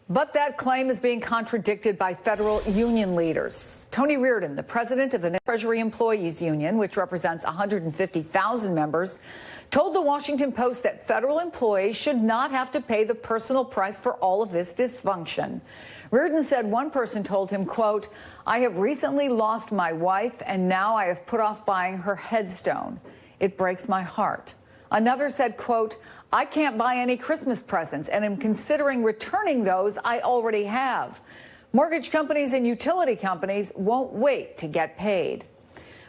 But that claim is being contradicted by federal union leaders. Tony Reardon, the president of the Treasury Employees Union, which represents 150,000 members, told the Washington Post that federal employees should not have to pay the personal price for all of this dysfunction. Reardon said one person told him, quote, "I have recently lost my wife and now I have put off buying her headstone. It breaks my heart." Another said, quote, "I can't buy any Christmas presents and am considering returning those I already have." Mortgage companies and utility companies won't wait to get paid.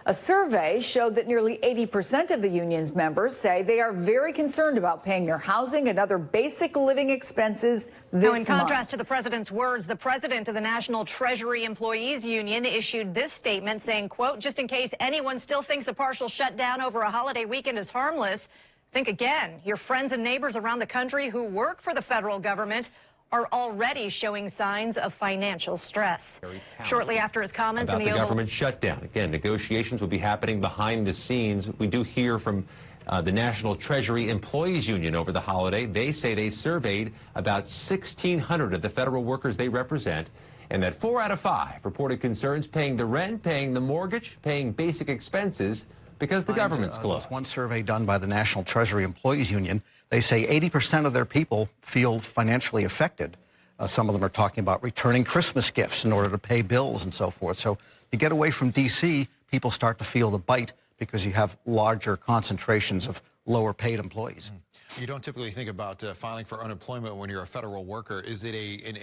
A survey showed that nearly 80% of the union's members say they are very concerned about paying their housing and other basic living expenses this month. In contrast to the president's words, the president of the National Treasury Employees Union issued this statement saying, quote, "Just in case anyone still thinks a partial shutdown over a holiday weekend is harmless, think again. Your friends and neighbors around the country who work for the federal government are already showing signs of financial stress." Shortly after his comments in the government shutdown, again, negotiations will be happening behind the scenes. We do hear from the National Treasury Employees Union over the holiday. They say they surveyed about 1,600 of the federal workers they represent, and that 4 out of 5 reported concerns paying the rent, paying the mortgage, paying basic expenses because the government's closed. One survey done by the National Treasury Employees Union, they say 80% of their people feel financially affected. Some of them are talking about returning Christmas gifts in order to pay bills and so forth. So you get away from D.C., people start to feel the bite because you have larger concentrations of lower paid employees. You don't typically think about filing for unemployment when you're a federal worker. Is it an